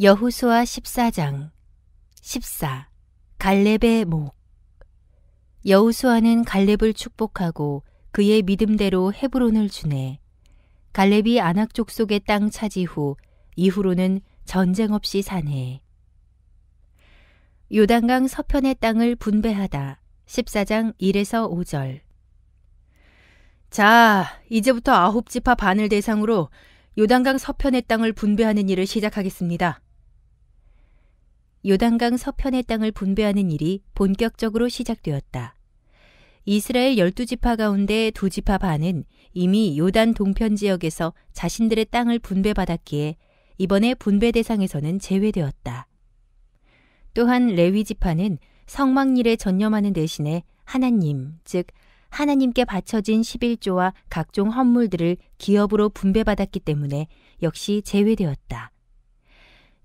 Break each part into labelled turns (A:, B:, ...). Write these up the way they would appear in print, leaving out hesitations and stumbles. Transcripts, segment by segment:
A: 여호수아 14장 14. 갈렙의 목. 여호수아는 갈렙을 축복하고 그의 믿음대로 헤브론을 주내. 갈렙이 아낙 족속의 땅 차지 후 이후로는 전쟁 없이 사네. 요단강 서편의 땅을 분배하다. 14장 1에서 5절. 자, 이제부터 9지파 반을 대상으로 요단강 서편의 땅을 분배하는 일을 시작하겠습니다. 요단강 서편의 땅을 분배하는 일이 본격적으로 시작되었다. 이스라엘 12지파 가운데 2지파 반은 이미 요단 동편 지역에서 자신들의 땅을 분배받았기에 이번에 분배 대상에서는 제외되었다. 또한 레위 지파는 성막일에 전념하는 대신에 하나님, 즉 하나님께 바쳐진 11조와 각종 헌물들을 기업으로 분배받았기 때문에 역시 제외되었다.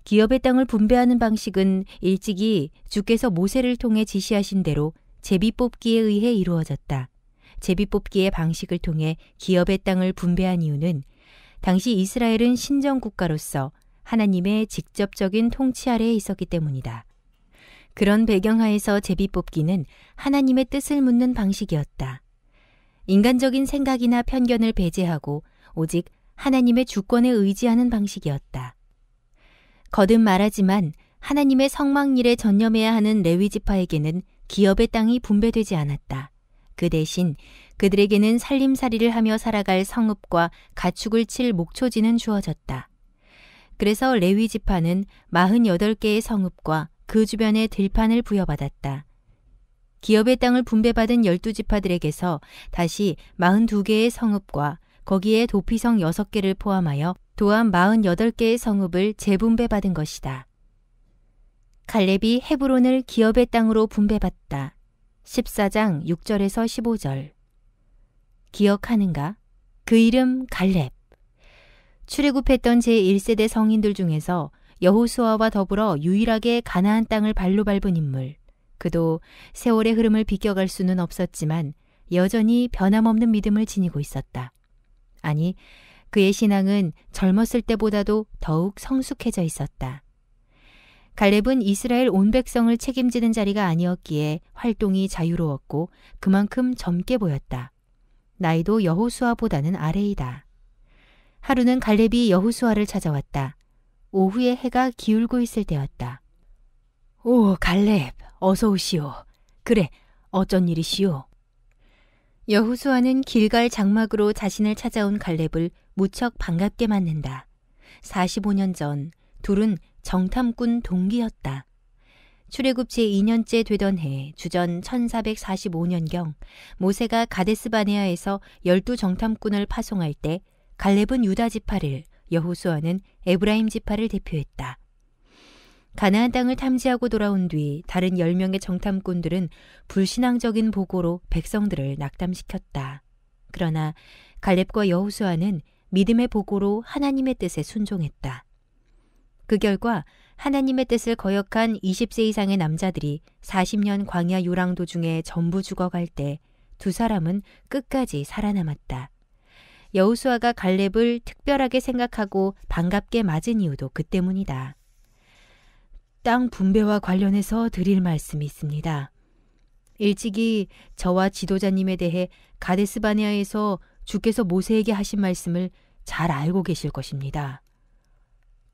A: 기업의 땅을 분배하는 방식은 일찍이 주께서 모세를 통해 지시하신 대로 제비뽑기에 의해 이루어졌다. 제비뽑기의 방식을 통해 기업의 땅을 분배한 이유는 당시 이스라엘은 신정국가로서 하나님의 직접적인 통치 아래에 있었기 때문이다. 그런 배경하에서 제비뽑기는 하나님의 뜻을 묻는 방식이었다. 인간적인 생각이나 편견을 배제하고 오직 하나님의 주권에 의지하는 방식이었다. 거듭 말하지만 하나님의 성막일에 전념해야 하는 레위 지파에게는 기업의 땅이 분배되지 않았다. 그 대신 그들에게는 살림살이를 하며 살아갈 성읍과 가축을 칠 목초지는 주어졌다. 그래서 레위 지파는 48개의 성읍과 그 주변에 들판을 부여받았다. 기업의 땅을 분배받은 12지파들에게서 다시 42개의 성읍과 거기에 도피성 6개를 포함하여 또한 48개의 성읍을 재분배받은 것이다. 갈렙이 헤브론을 기업의 땅으로 분배받다. 14장 6절에서 15절. 기억하는가? 그 이름 갈렙. 출애굽했던 제1세대 성인들 중에서 여호수아와 더불어 유일하게 가나안 땅을 발로 밟은 인물. 그도 세월의 흐름을 비껴갈 수는 없었지만 여전히 변함없는 믿음을 지니고 있었다. 아니, 그의 신앙은 젊었을 때보다도 더욱 성숙해져 있었다. 갈렙은 이스라엘 온 백성을 책임지는 자리가 아니었기에 활동이 자유로웠고 그만큼 젊게 보였다. 나이도 여호수아보다는 아래이다. 하루는 갈렙이 여호수아를 찾아왔다. 오후에 해가 기울고 있을 때였다. 오, 갈렙, 어서 오시오. 그래, 어쩐 일이시오? 여호수아는 길갈 장막으로 자신을 찾아온 갈렙을 무척 반갑게 맞는다. 45년 전 둘은 정탐꾼 동기였다. 출애굽 제2년째 되던 해 주전 1445년경 모세가 가데스 바네아에서 12정탐꾼을 파송할 때 갈렙은 유다 지파를, 여호수아는 에브라임 지파를 대표했다. 가나안 땅을 탐지하고 돌아온 뒤 다른 10명의 정탐꾼들은 불신앙적인 보고로 백성들을 낙담시켰다. 그러나 갈렙과 여호수아는 믿음의 보고로 하나님의 뜻에 순종했다. 그 결과 하나님의 뜻을 거역한 20세 이상의 남자들이 40년 광야 요랑 도중에 전부 죽어갈 때 두 사람은 끝까지 살아남았다. 여호수아가 갈렙을 특별하게 생각하고 반갑게 맞은 이유도 그 때문이다. 땅 분배와 관련해서 드릴 말씀이 있습니다. 일찍이 저와 지도자님에 대해 가데스 바네아에서 주께서 모세에게 하신 말씀을 잘 알고 계실 것입니다.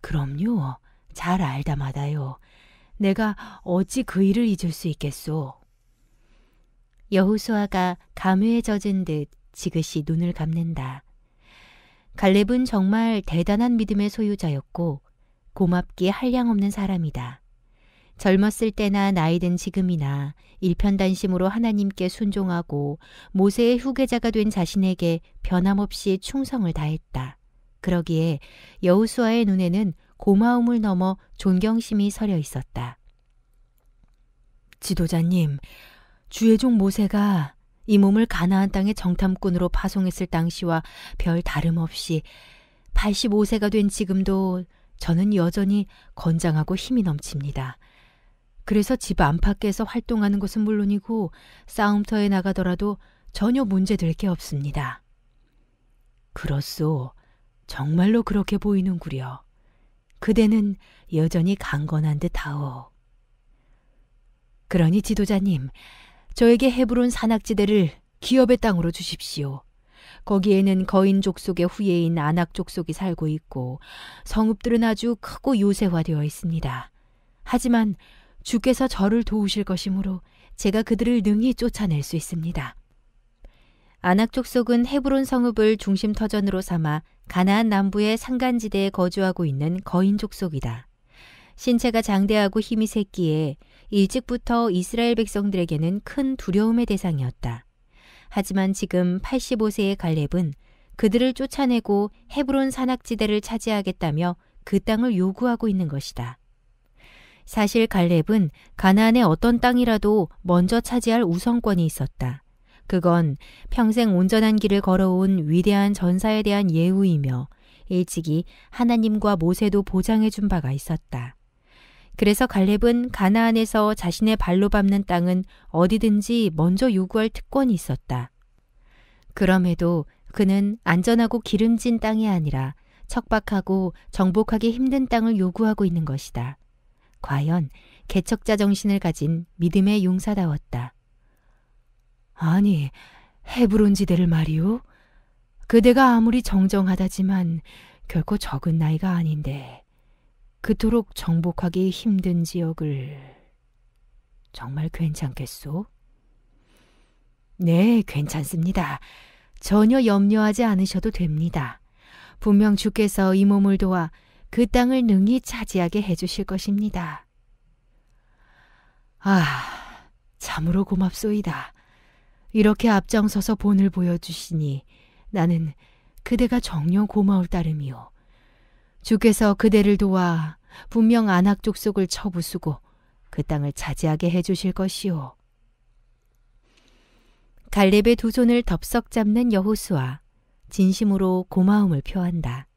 A: 그럼요. 잘 알다마다요. 내가 어찌 그 일을 잊을 수 있겠소. 여호수아가 감회에 젖은 듯 지그시 눈을 감는다. 갈렙은 정말 대단한 믿음의 소유자였고 고맙기에 한량없는 사람이다. 젊었을 때나 나이든 지금이나 일편단심으로 하나님께 순종하고 모세의 후계자가 된 자신에게 변함없이 충성을 다했다. 그러기에 여호수아의 눈에는 고마움을 넘어 존경심이 서려 있었다. 지도자님, 주의 종 모세가 이 몸을 가나안 땅의 정탐꾼으로 파송했을 당시와 별 다름없이 85세가 된 지금도 저는 여전히 건장하고 힘이 넘칩니다. 그래서 집 안팎에서 활동하는 것은 물론이고 싸움터에 나가더라도 전혀 문제될 게 없습니다. 그렇소. 정말로 그렇게 보이는구려. 그대는 여전히 강건한 듯하오. 그러니 지도자님, 저에게 헤브론 산악지대를 기업의 땅으로 주십시오. 거기에는 거인 족속의 후예인 아낙 족속이 살고 있고 성읍들은 아주 크고 요새화되어 있습니다. 하지만 주께서 저를 도우실 것이므로 제가 그들을 능히 쫓아낼 수 있습니다. 아낙 족속은 헤브론 성읍을 중심 터전으로 삼아 가나안 남부의 산간지대에 거주하고 있는 거인 족속이다. 신체가 장대하고 힘이 셌기에 일찍부터 이스라엘 백성들에게는 큰 두려움의 대상이었다. 하지만 지금 85세의 갈렙은 그들을 쫓아내고 헤브론 산악지대를 차지하겠다며 그 땅을 요구하고 있는 것이다. 사실 갈렙은 가나안의 어떤 땅이라도 먼저 차지할 우선권이 있었다. 그건 평생 온전한 길을 걸어온 위대한 전사에 대한 예우이며 일찍이 하나님과 모세도 보장해 준 바가 있었다. 그래서 갈렙은 가나안에서 자신의 발로 밟는 땅은 어디든지 먼저 요구할 특권이 있었다. 그럼에도 그는 안전하고 기름진 땅이 아니라 척박하고 정복하기 힘든 땅을 요구하고 있는 것이다. 과연 개척자 정신을 가진 믿음의 용사다웠다. 아니, 헤브론 지대를 말이오? 그대가 아무리 정정하다지만 결코 적은 나이가 아닌데 그토록 정복하기 힘든 지역을 정말 괜찮겠소? 네, 괜찮습니다. 전혀 염려하지 않으셔도 됩니다. 분명 주께서 이 몸을 도와 그 땅을 능히 차지하게 해주실 것입니다. 아, 참으로 고맙소이다. 이렇게 앞장서서 본을 보여주시니 나는 그대가 정녕 고마울 따름이오. 주께서 그대를 도와 분명 아낙 족속을 쳐부수고 그 땅을 차지하게 해주실 것이오. 갈렙의 두 손을 덥석 잡는 여호수아, 진심으로 고마움을 표한다.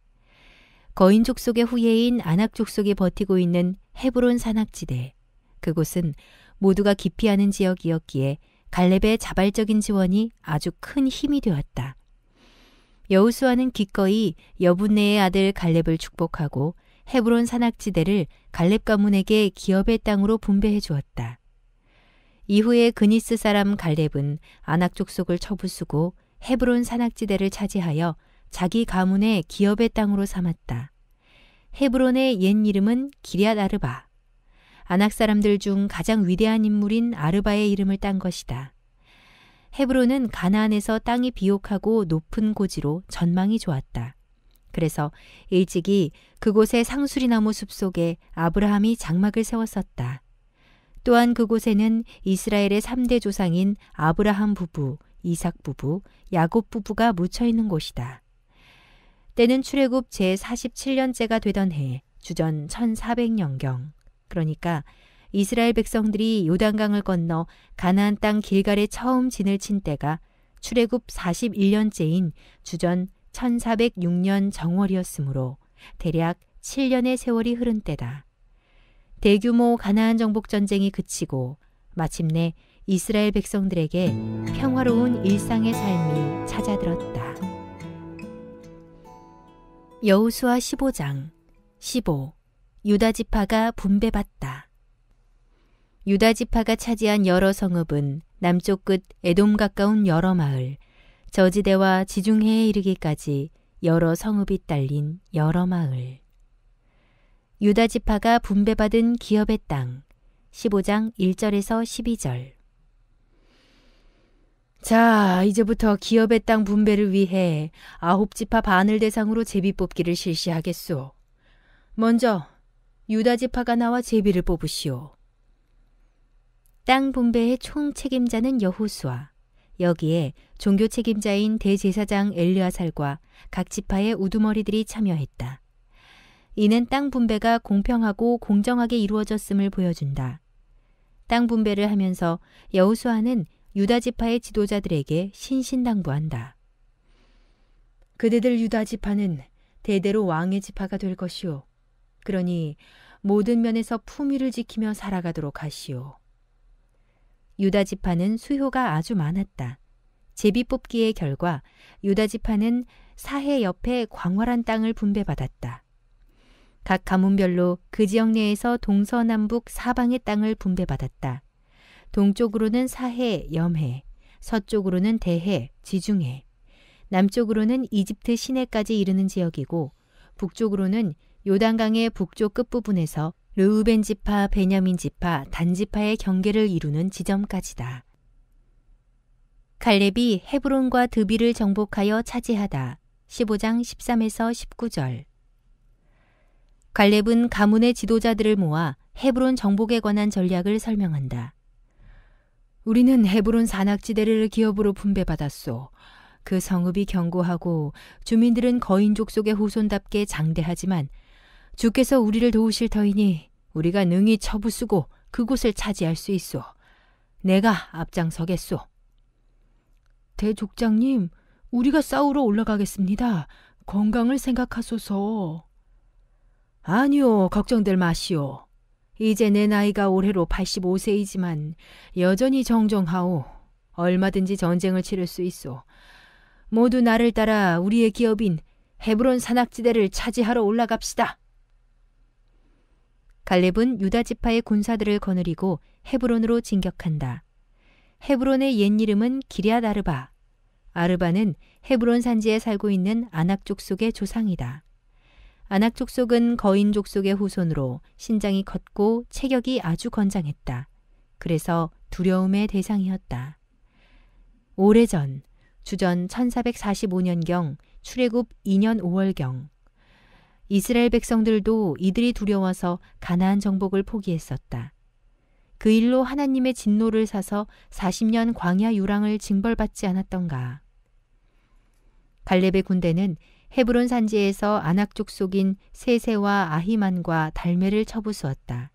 A: 거인 족속의 후예인 아낙 족속이 버티고 있는 헤브론 산악지대, 그곳은 모두가 기피하는 지역이었기에 갈렙의 자발적인 지원이 아주 큰 힘이 되었다. 여호수아는 기꺼이 여분네의 아들 갈렙을 축복하고 헤브론 산악지대를 갈렙 가문에게 기업의 땅으로 분배해 주었다. 이후에 그니스 사람 갈렙은 아낙 족속을 쳐부수고 헤브론 산악지대를 차지하여 자기 가문의 기업의 땅으로 삼았다. 헤브론의 옛 이름은 기럇 아르바. 아낙 사람들 중 가장 위대한 인물인 아르바의 이름을 딴 것이다. 헤브론은 가나안에서 땅이 비옥하고 높은 고지로 전망이 좋았다. 그래서 일찍이 그곳의 상수리나무 숲속에 아브라함이 장막을 세웠었다. 또한 그곳에는 이스라엘의 3대 조상인 아브라함 부부, 이삭 부부, 야곱 부부가 묻혀 있는 곳이다. 때는 출애굽 제47년째가 되던 해, 주전 1400년경. 그러니까 이스라엘 백성들이 요단강을 건너 가나안 땅 길갈에 처음 진을 친 때가 출애굽 41년째인 주전 1406년 정월이었으므로 대략 7년의 세월이 흐른 때다. 대규모 가나안 정복 전쟁이 그치고 마침내 이스라엘 백성들에게 평화로운 일상의 삶이 찾아들었다. 여호수아 15장 15. 유다 지파가 분배받다. 유다 지파가 차지한 여러 성읍은 남쪽 끝 에돔 가까운 여러 마을, 저지대와 지중해에 이르기까지 여러 성읍이 딸린 여러 마을. 유다 지파가 분배받은 기업의 땅 15장 1절에서 12절. 자, 이제부터 기업의 땅 분배를 위해 9지파 반을 대상으로 제비 뽑기를 실시하겠소. 먼저 유다 지파가 나와 제비를 뽑으시오. 땅 분배의 총 책임자는 여호수아. 여기에 종교 책임자인 대제사장 엘르아살과 각 지파의 우두머리들이 참여했다. 이는 땅 분배가 공평하고 공정하게 이루어졌음을 보여준다. 땅 분배를 하면서 여호수아는 유다 지파의 지도자들에게 신신당부한다. 그대들 유다 지파는 대대로 왕의 지파가 될 것이오. 그러니 모든 면에서 품위를 지키며 살아가도록 하시오. 유다 지파는 수효가 아주 많았다. 제비 뽑기의 결과 유다 지파는 사해 옆에 광활한 땅을 분배받았다. 각 가문별로 그 지역 내에서 동서남북 사방의 땅을 분배받았다. 동쪽으로는 사해, 염해, 서쪽으로는 대해, 지중해, 남쪽으로는 이집트 시내까지 이르는 지역이고 북쪽으로는 요단강의 북쪽 끝부분에서 르우벤 지파, 베냐민 지파, 단 지파의 경계를 이루는 지점까지다. 갈렙이 헤브론과 드비를 정복하여 차지하다. 15장 13에서 19절. 갈렙은 가문의 지도자들을 모아 헤브론 정복에 관한 전략을 설명한다. 우리는 헤브론 산악지대를 기업으로 분배받았소. 그 성읍이 견고하고 주민들은 거인족 속의 후손답게 장대하지만 주께서 우리를 도우실 터이니 우리가 능히 처부수고 그곳을 차지할 수 있소. 내가 앞장서겠소. 대족장님, 우리가 싸우러 올라가겠습니다. 건강을 생각하소서. 아니요, 걱정들 마시오. 이제 내 나이가 올해로 85세이지만 여전히 정정하오. 얼마든지 전쟁을 치를 수 있소. 모두 나를 따라 우리의 기업인 헤브론 산악지대를 차지하러 올라갑시다. 갈렙은 유다 지파의 군사들을 거느리고 헤브론으로 진격한다. 헤브론의 옛 이름은 기럇 아르바. 아르바는 헤브론 산지에 살고 있는 아낙 족속의 조상이다. 아낙 족속은 거인 족속의 후손으로 신장이 컸고 체격이 아주 건장했다. 그래서 두려움의 대상이었다. 오래전 주전 1445년경 출애굽 2년 5월경 이스라엘 백성들도 이들이 두려워서 가나안 정복을 포기했었다. 그 일로 하나님의 진노를 사서 40년 광야 유랑을 징벌받지 않았던가. 갈렙의 군대는 헤브론 산지에서 아낙 족속인 세세와 아히만과 달메를 처부수었다.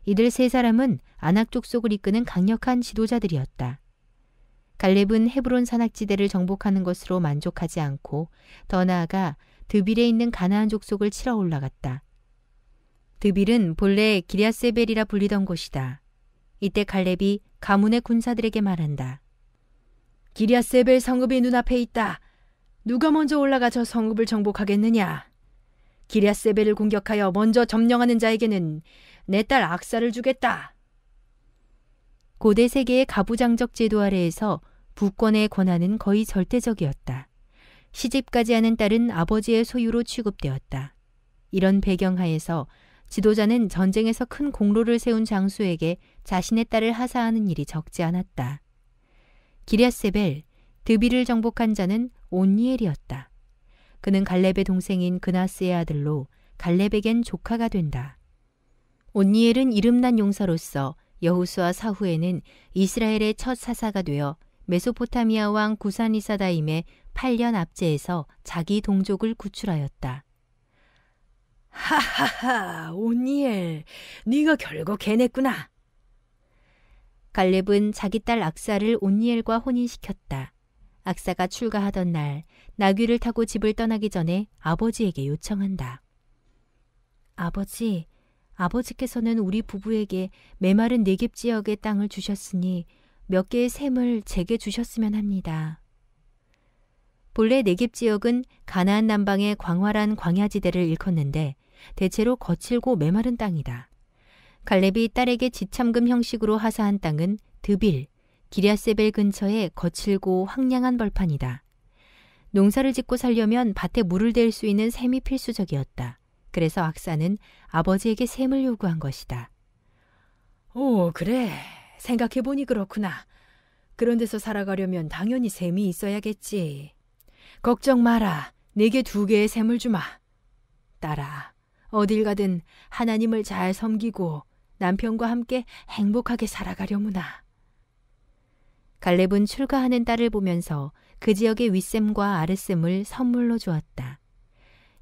A: 이들 세 사람은 아낙 족속을 이끄는 강력한 지도자들이었다. 갈렙은 헤브론 산악지대를 정복하는 것으로 만족하지 않고 더 나아가 드빌에 있는 가나안 족속을 치러 올라갔다. 드빌은 본래 기럇세벨이라 불리던 곳이다. 이때 갈렙이 가문의 군사들에게 말한다. 기럇세벨 성읍이 눈앞에 있다. 누가 먼저 올라가 저 성읍을 정복하겠느냐? 기럇세벨을 공격하여 먼저 점령하는 자에게는 내 딸 악사를 주겠다. 고대 세계의 가부장적 제도 아래에서 부권의 권한은 거의 절대적이었다. 시집가지 않은 딸은 아버지의 소유로 취급되었다. 이런 배경하에서 지도자는 전쟁에서 큰 공로를 세운 장수에게 자신의 딸을 하사하는 일이 적지 않았다. 기럇세벨, 드빌을 정복한 자는 온니엘이었다. 그는 갈렙의 동생인 그나스의 아들로 갈렙에겐 조카가 된다. 온니엘은 이름난 용사로서 여호수아 사후에는 이스라엘의 첫 사사가 되어 메소포타미아 왕 구산리사다임의 8년 압제에서 자기 동족을 구출하였다. 하하하, 온니엘, 네가 결국 해냈구나. 갈렙은 자기 딸 악사를 온니엘과 혼인시켰다. 악사가 출가하던 날 나귀를 타고 집을 떠나기 전에 아버지에게 요청한다. 아버지, 아버지께서는 우리 부부에게 메마른 네겝 지역의 땅을 주셨으니 몇 개의 샘을 제게 주셨으면 합니다. 본래 네겝 지역은 가나안 남방의 광활한 광야지대를 일컫는데 대체로 거칠고 메마른 땅이다. 갈렙이 딸에게 지참금 형식으로 하사한 땅은 드빌, 기럇세벨 근처의 거칠고 황량한 벌판이다. 농사를 짓고 살려면 밭에 물을 댈 수 있는 샘이 필수적이었다. 그래서 악사는 아버지에게 샘을 요구한 것이다. 오, 그래. 생각해보니 그렇구나. 그런 데서 살아가려면 당연히 샘이 있어야겠지. 걱정 마라. 내게 2개의 샘을 주마. 딸아, 어딜 가든 하나님을 잘 섬기고 남편과 함께 행복하게 살아가려무나. 갈렙은 출가하는 딸을 보면서 그 지역의 윗샘과 아랫샘을 선물로 주었다.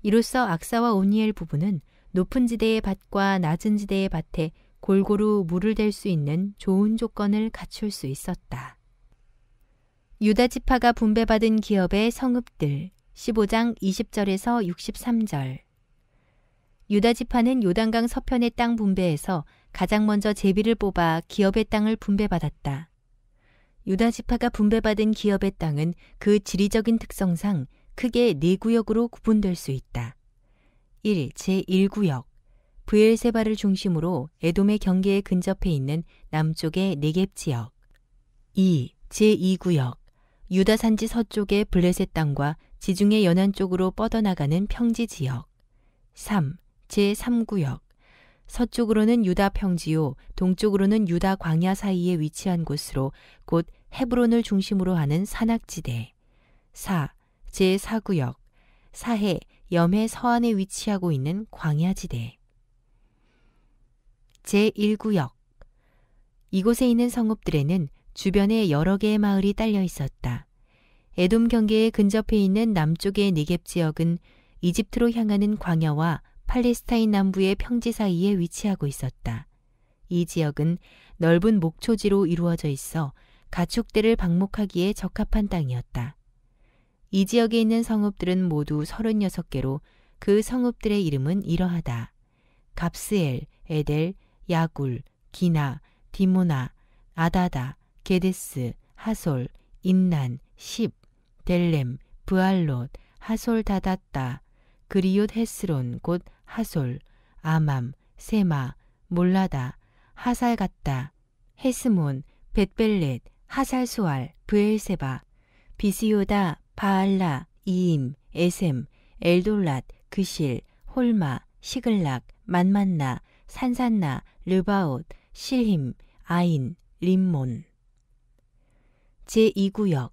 A: 이로써 악사와 온니엘 부부는 높은 지대의 밭과 낮은 지대의 밭에 골고루 물을 댈 수 있는 좋은 조건을 갖출 수 있었다. 유다 지파가 분배받은 기업의 성읍들 15장 20절에서 63절. 유다 지파는 요단강 서편의 땅 분배에서 가장 먼저 제비를 뽑아 기업의 땅을 분배받았다. 유다 지파가 분배받은 기업의 땅은 그 지리적인 특성상 크게 4구역으로 구분될 수 있다. 1. 제1구역 브엘세바를 중심으로 에돔의 경계에 근접해 있는 남쪽의 네겝 지역. 2. 제2구역 유다 산지 서쪽의 블레셋 땅과 지중해 연안 쪽으로 뻗어나가는 평지 지역. 3. 제3구역 서쪽으로는 유다 평지요 동쪽으로는 유다 광야 사이에 위치한 곳으로 곧 헤브론을 중심으로 하는 산악지대. 4. 제4구역 사해, 염해 서안에 위치하고 있는 광야지대. 제1구역 이곳에 있는 성읍들에는 주변에 여러 개의 마을이 딸려 있었다. 에돔 경계에 근접해 있는 남쪽의 네겝 지역은 이집트로 향하는 광야와 팔레스타인 남부의 평지 사이에 위치하고 있었다. 이 지역은 넓은 목초지로 이루어져 있어 가축대를 방목하기에 적합한 땅이었다. 이 지역에 있는 성읍들은 모두 36개로 그 성읍들의 이름은 이러하다. 갑스엘, 에델, 야굴, 기나, 디모나, 아다다, 게데스, 하솔, 임난, 십, 델렘, 브알롯, 하솔 다다따, 그리욤 헤스론 곧 하솔, 아맘, 세마, 몰라다, 하살갔다, 헤스몬, 벳벨렛, 하살수알, 브엘세바, 비스요다, 바알라, 이임, 에셈, 엘돌랏, 그실, 홀마, 시글락, 만만나, 산산나, 르바옷, 실힘, 아인, 림몬. 제2구역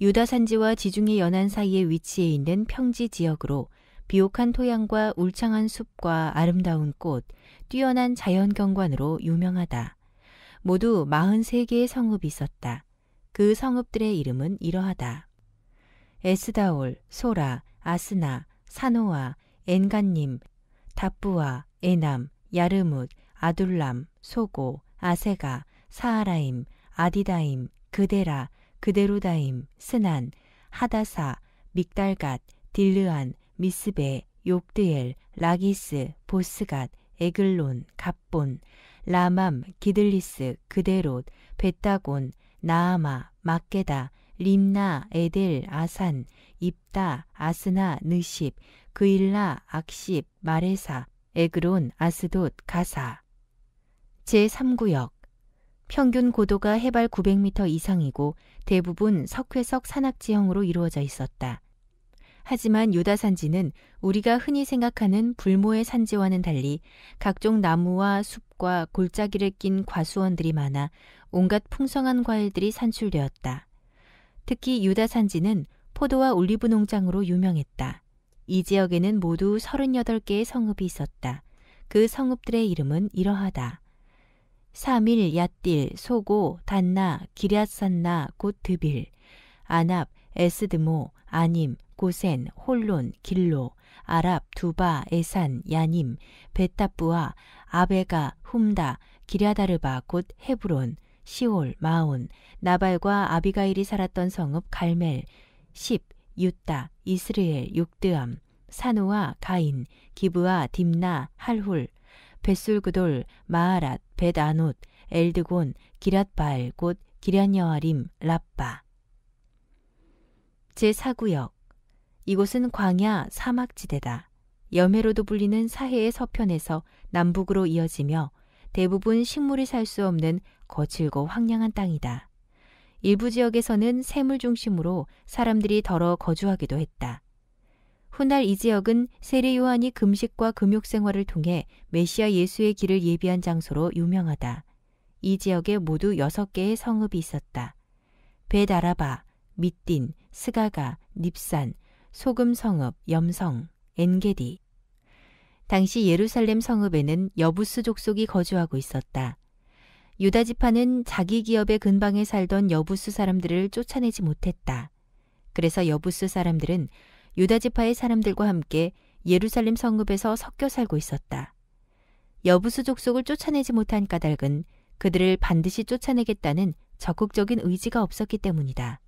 A: 유다 산지와 지중해 연안 사이에 위치해 있는 평지 지역으로 비옥한 토양과 울창한 숲과 아름다운 꽃, 뛰어난 자연 경관으로 유명하다. 모두 43개의 성읍이 있었다. 그 성읍들의 이름은 이러하다. 에스다올, 소라, 아스나, 사노아, 엔간님, 답부아, 에남, 야르뭇, 아둘람, 소고, 아세가, 사하라임, 아디다임, 그데라, 그데루다임, 스난, 하다사, 믹달갓, 딜르안, 미스베, 욕드엘, 라기스, 보스갓, 에글론, 갑본, 라맘, 기들리스, 그데롯, 벳다곤, 나아마, 막게다, 림나, 에델, 아산, 입다, 아스나, 느십, 그일라, 악십, 마레사, 에그론, 아스돗, 가사. 제3구역 평균 고도가 해발 900m 이상이고 대부분 석회석 산악지형으로 이루어져 있었다. 하지만 유다 산지는 우리가 흔히 생각하는 불모의 산지와는 달리 각종 나무와 숲과 골짜기를 낀 과수원들이 많아 온갖 풍성한 과일들이 산출되었다. 특히 유다 산지는 포도와 올리브 농장으로 유명했다. 이 지역에는 모두 38개의 성읍이 있었다. 그 성읍들의 이름은 이러하다. 사밀, 얏딜, 소고, 단나, 기럇산나, 곧 드빌, 아납, 에스드모, 아님, 고센, 홀론, 길로, 아랍, 두바, 에산, 야님, 베타부아, 아베가, 훔다, 기랴다르바, 곧 헤브론, 시올, 마온, 나발과 아비가일이 살았던 성읍 갈멜, 십, 유따, 이스르엘, 욕드암, 사누아, 가인, 기브아, 딥나, 할훌, 벳술그돌, 마하랏, 벳아노트, 엘드곤, 기랏바알, 곧 기럇여아림, 라빠. 제4구역 이곳은 광야 사막지대다. 염해로도 불리는 사해의 서편에서 남북으로 이어지며 대부분 식물이 살 수 없는 거칠고 황량한 땅이다. 일부 지역에서는 샘을 중심으로 사람들이 덜어 거주하기도 했다. 훗날 이 지역은 세례 요한이 금식과 금욕 생활을 통해 메시아 예수의 길을 예비한 장소로 유명하다. 이 지역에 모두 6개의 성읍이 있었다. 벳아라바, 밑딘, 스가가, 닙산, 소금성읍, 염성, 엔게디. 당시 예루살렘 성읍에는 여부스 족속이 거주하고 있었다. 유다 지파는 자기 기업의 근방에 살던 여부스 사람들을 쫓아내지 못했다. 그래서 여부스 사람들은 유다 지파의 사람들과 함께 예루살렘 성읍에서 섞여 살고 있었다. 여부스 족속을 쫓아내지 못한 까닭은 그들을 반드시 쫓아내겠다는 적극적인 의지가 없었기 때문이다.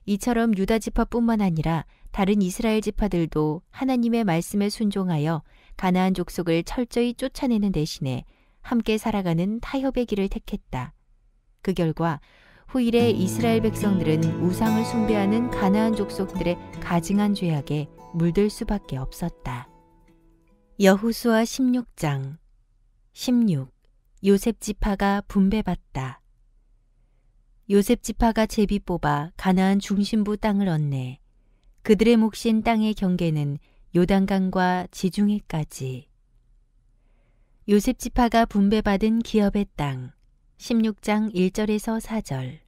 A: 이처럼 유다 지파뿐만 아니라 다른 이스라엘 지파들도 하나님의 말씀에 순종하여 가나안 족속을 철저히 쫓아내는 대신에 함께 살아가는 타협의 길을 택했다. 그 결과 후일에 이스라엘 백성들은 우상을 숭배하는 가나안 족속들의 가증한 죄악에 물들 수밖에 없었다. 여호수아 16장 16. 요셉 지파가 분배받다. 요셉 지파가 제비 뽑아 가나안 중심부 땅을 얻네. 그들의 몫인 땅의 경계는 요단강과 지중해까지. 요셉 지파가 분배받은 기업의 땅 16장 1절에서 4절.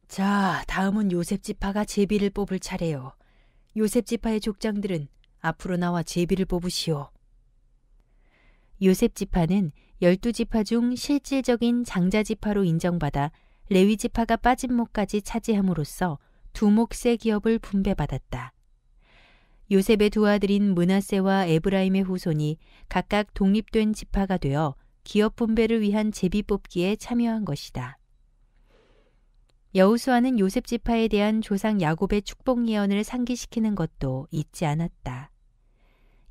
A: 자, 다음은 요셉 지파가 제비를 뽑을 차례요. 요셉 지파의 족장들은 앞으로 나와 제비를 뽑으시오. 요셉 지파는 12지파 중 실질적인 장자 지파로 인정받아 레위 지파가 빠진 몫까지 차지함으로써 두 몫의 기업을 분배받았다. 요셉의 두 아들인 므낫세와 에브라임의 후손이 각각 독립된 지파가 되어 기업 분배를 위한 제비 뽑기에 참여한 것이다. 여호수아는 요셉 지파에 대한 조상 야곱의 축복 예언을 상기시키는 것도 잊지 않았다.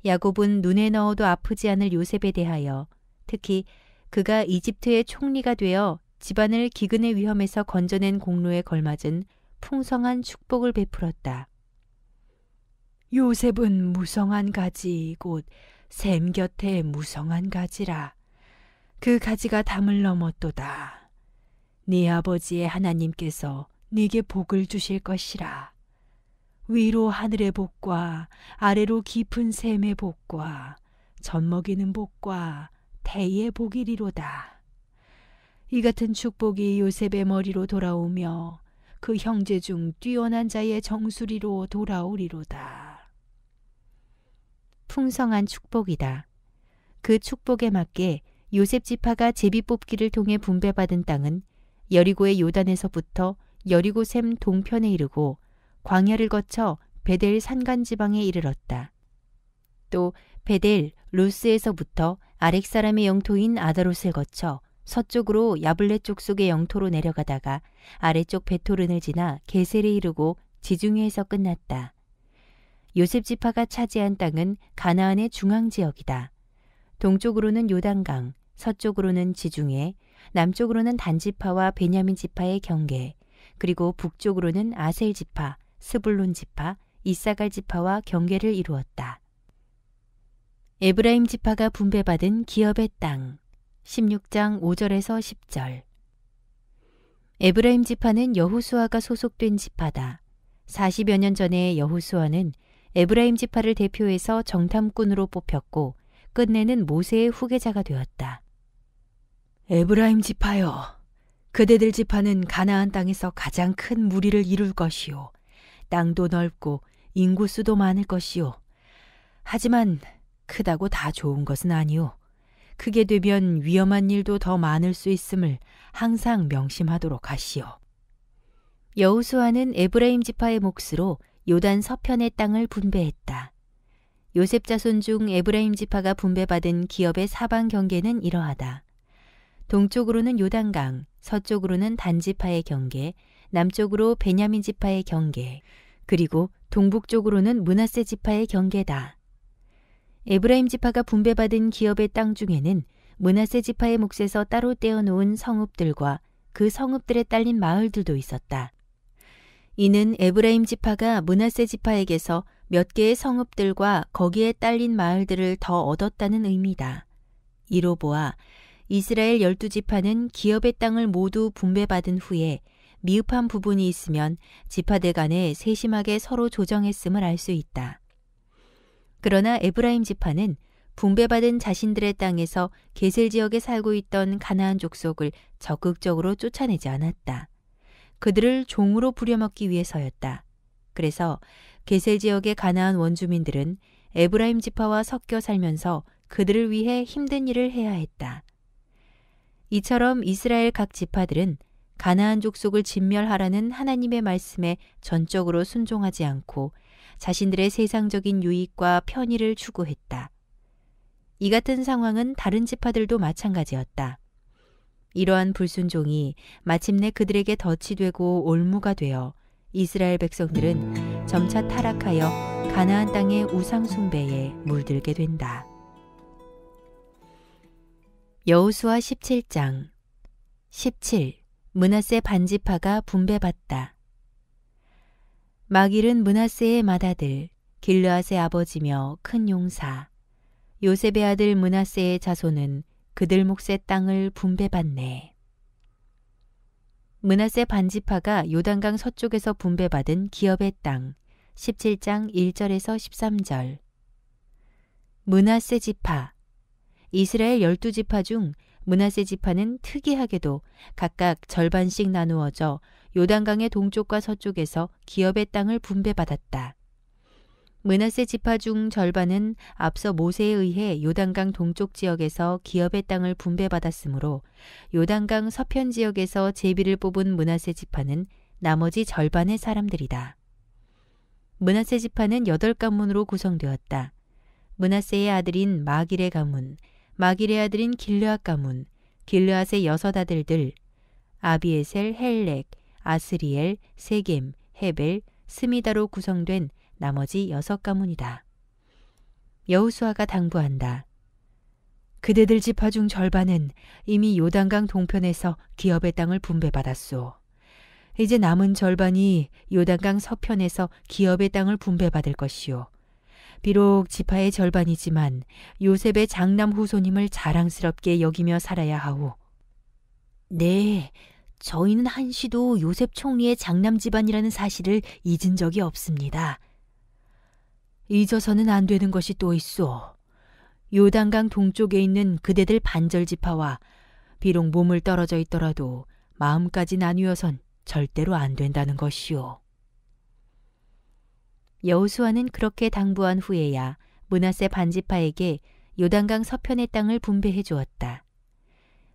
A: 야곱은 눈에 넣어도 아프지 않을 요셉에 대하여 특히 그가 이집트의 총리가 되어 집안을 기근의 위험에서 건져낸 공로에 걸맞은 풍성한 축복을 베풀었다. 요셉은 무성한 가지 곧 샘 곁에 무성한 가지라. 그 가지가 담을 넘었도다. 네 아버지의 하나님께서 네게 복을 주실 것이라. 위로 하늘의 복과 아래로 깊은 샘의 복과 젖먹이는 복과 태의 복이리로다. 이 같은 축복이 요셉의 머리로 돌아오며 그 형제 중 뛰어난 자의 정수리로 돌아오리로다. 풍성한 축복이다. 그 축복에 맞게 요셉 지파가 제비 뽑기를 통해 분배받은 땅은 여리고의 요단에서부터 여리고 샘 동편에 이르고 광야를 거쳐 베델 산간 지방에 이르렀다. 또 베델 루스에서부터 아렉 사람의 영토인 아다롯을 거쳐 서쪽으로 야블렛 족속의 영토로 내려가다가 아래쪽 베토른을 지나 게셀에 이르고 지중해에서 끝났다. 요셉 지파가 차지한 땅은 가나안의 중앙 지역이다. 동쪽으로는 요단강, 서쪽으로는 지중해, 남쪽으로는 단 지파와 베냐민 지파의 경계, 그리고 북쪽으로는 아셀 지파, 스불론 지파, 이사갈 지파와 경계를 이루었다. 에브라임 지파가 분배받은 기업의 땅 16장 5절에서 10절. 에브라임 지파는 여호수아가 소속된 지파다. 40여 년 전에 여호수아는 에브라임 지파를 대표해서 정탐꾼으로 뽑혔고 끝내는 모세의 후계자가 되었다. 에브라임 지파여, 그대들 지파는 가나안 땅에서 가장 큰 무리를 이룰 것이요. 땅도 넓고 인구수도 많을 것이요. 하지만 크다고 다 좋은 것은 아니오. 크게 되면 위험한 일도 더 많을 수 있음을 항상 명심하도록 하시오. 여호수아는 에브라임 지파의 몫으로 요단 서편의 땅을 분배했다. 요셉 자손 중 에브라임 지파가 분배받은 기업의 사방 경계는 이러하다. 동쪽으로는 요단강, 서쪽으로는 단 지파의 경계, 남쪽으로 베냐민 지파의 경계, 그리고 동북쪽으로는 므낫세 지파의 경계다. 에브라임 지파가 분배받은 기업의 땅 중에는 므낫세 지파의 몫에서 따로 떼어놓은 성읍들과 그 성읍들에 딸린 마을들도 있었다. 이는 에브라임 지파가 므낫세 지파에게서 몇 개의 성읍들과 거기에 딸린 마을들을 더 얻었다는 의미다. 이로 보아 이스라엘 12지파는 기업의 땅을 모두 분배받은 후에 미흡한 부분이 있으면 지파들 간에 세심하게 서로 조정했음을 알 수 있다. 그러나 에브라임 지파는 분배받은 자신들의 땅에서 게셀 지역에 살고 있던 가나안 족속을 적극적으로 쫓아내지 않았다. 그들을 종으로 부려먹기 위해서였다. 그래서 게셀 지역의 가나안 원주민들은 에브라임 지파와 섞여 살면서 그들을 위해 힘든 일을 해야 했다. 이처럼 이스라엘 각 지파들은 가나안 족속을 진멸하라는 하나님의 말씀에 전적으로 순종하지 않고 자신들의 세상적인 유익과 편의를 추구했다. 이 같은 상황은 다른 지파들도 마찬가지였다. 이러한 불순종이 마침내 그들에게 덫이 되고 올무가 되어 이스라엘 백성들은 점차 타락하여 가나안 땅의 우상 숭배에 물들게 된다. 여호수아 17장 17. 므낫세 반지파가 분배받다. 마길은 므낫세의 맏아들 길르앗의 아버지며 큰 용사. 요셉의 아들 므낫세의 자손은 그들 몫의 땅을 분배받네. 므낫세 반지파가 요단강 서쪽에서 분배받은 기업의 땅 17장 1절에서 13절. 므낫세 지파. 이스라엘 12지파 중 므낫세 지파는 특이하게도 각각 절반씩 나누어져 요단강의 동쪽과 서쪽에서 기업의 땅을 분배받았다. 므낫세 지파 중 절반은 앞서 모세에 의해 요단강 동쪽 지역에서 기업의 땅을 분배받았으므로 요단강 서편 지역에서 제비를 뽑은 므낫세 지파는 나머지 절반의 사람들이다. 므낫세 지파는 8가문으로 구성되었다. 므낫세의 아들인 마길의 가문, 마길의 아들인 길르앗 가문, 길르앗의 6 아들들 아비에셀, 헬렉, 아스리엘, 세겜, 헤벨, 스미다로 구성된 나머지 6가문이다. 여호수아가 당부한다. 그대들 지파 중 절반은 이미 요단강 동편에서 기업의 땅을 분배받았소. 이제 남은 절반이 요단강 서편에서 기업의 땅을 분배받을 것이요. 비록 지파의 절반이지만 요셉의 장남 후손임을 자랑스럽게 여기며 살아야 하오. 네, 저희는 한시도 요셉 총리의 장남 집안이라는 사실을 잊은 적이 없습니다. 잊어서는 안 되는 것이 또 있소. 요단강 동쪽에 있는 그대들 반절 지파와 비록 몸을 떨어져 있더라도 마음까지 나누어선 절대로 안 된다는 것이오. 여호수아는 그렇게 당부한 후에야 므낫세 반지파에게 요단강 서편의 땅을 분배해 주었다.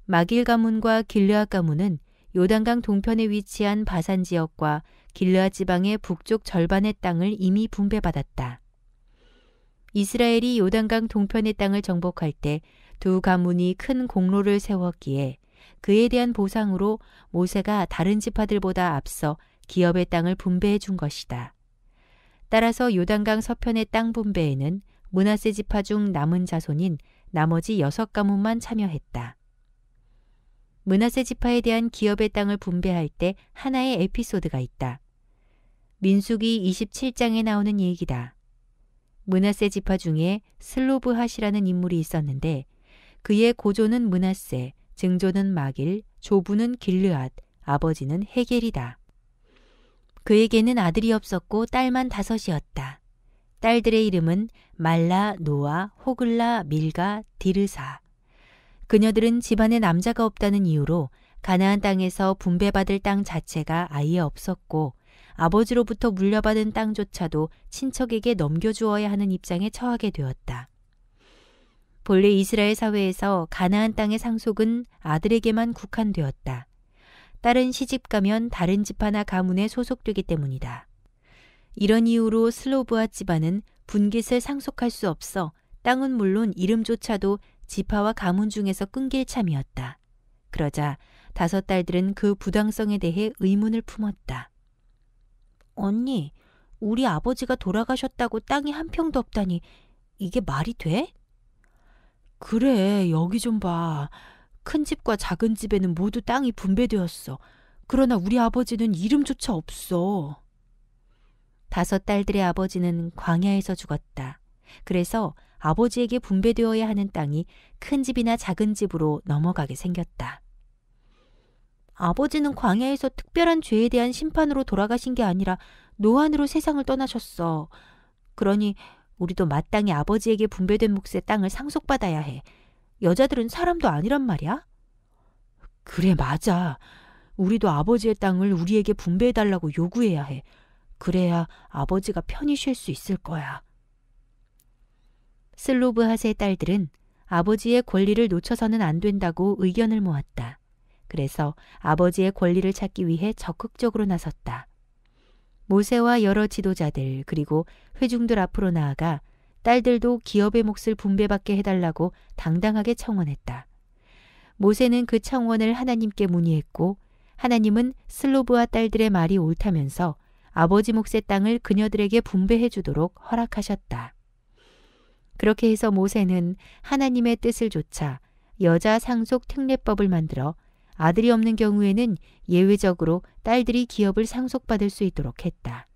A: 마길 가문과 길르앗 가문은 요단강 동편에 위치한 바산 지역과 길르앗 지방의 북쪽 절반의 땅을 이미 분배받았다. 이스라엘이 요단강 동편의 땅을 정복할 때 2 가문이 큰 공로를 세웠기에 그에 대한 보상으로 모세가 다른 지파들보다 앞서 기업의 땅을 분배해 준 것이다. 따라서 요단강 서편의 땅 분배에는 므낫세 지파 중 남은 자손인 나머지 6가문만 참여했다. 므낫세 지파에 대한 기업의 땅을 분배할 때 하나의 에피소드가 있다. 민수기 27장에 나오는 얘기다. 므낫세 지파 중에 슬로브핫이라는 인물이 있었는데 그의 고조는 므낫세, 증조는 마길, 조부는 길르앗, 아버지는 헤겔이다. 그에게는 아들이 없었고 딸만 5이었다. 딸들의 이름은 말라, 노아, 호글라, 밀가, 디르사. 그녀들은 집안에 남자가 없다는 이유로 가나안 땅에서 분배받을 땅 자체가 아예 없었고 아버지로부터 물려받은 땅조차도 친척에게 넘겨주어야 하는 입장에 처하게 되었다. 본래 이스라엘 사회에서 가나안 땅의 상속은 아들에게만 국한되었다. 딸은 시집가면 다른 지파나 가문에 소속되기 때문이다. 이런 이유로 슬로브앗 집안은 분깃을 상속할 수 없어 땅은 물론 이름조차도 지파와 가문 중에서 끊길 참이었다. 그러자 5 딸들은 그 부당성에 대해 의문을 품었다. 언니, 우리 아버지가 돌아가셨다고 땅이 한 평도 없다니 이게 말이 돼? 그래, 여기 좀 봐. 큰 집과 작은 집에는 모두 땅이 분배되었어. 그러나 우리 아버지는 이름조차 없어. 5 딸들의 아버지는 광야에서 죽었다. 그래서 아버지에게 분배되어야 하는 땅이 큰 집이나 작은 집으로 넘어가게 생겼다. 아버지는 광야에서 특별한 죄에 대한 심판으로 돌아가신 게 아니라 노안으로 세상을 떠나셨어. 그러니 우리도 마땅히 아버지에게 분배된 몫의 땅을 상속받아야 해. 여자들은 사람도 아니란 말이야? 그래, 맞아. 우리도 아버지의 땅을 우리에게 분배해달라고 요구해야 해. 그래야 아버지가 편히 쉴 수 있을 거야. 슬로브핫의 딸들은 아버지의 권리를 놓쳐서는 안 된다고 의견을 모았다. 그래서 아버지의 권리를 찾기 위해 적극적으로 나섰다. 모세와 여러 지도자들 그리고 회중들 앞으로 나아가 딸들도 기업의 몫을 분배받게 해달라고 당당하게 청원했다. 모세는 그 청원을 하나님께 문의했고 하나님은 슬로브와 딸들의 말이 옳다면서 아버지 몫의 땅을 그녀들에게 분배해 주도록 허락하셨다. 그렇게 해서 모세는 하나님의 뜻을 좇아 여자 상속 특례법을 만들어 아들이 없는 경우에는 예외적으로 딸들이 기업을 상속받을 수 있도록 했다.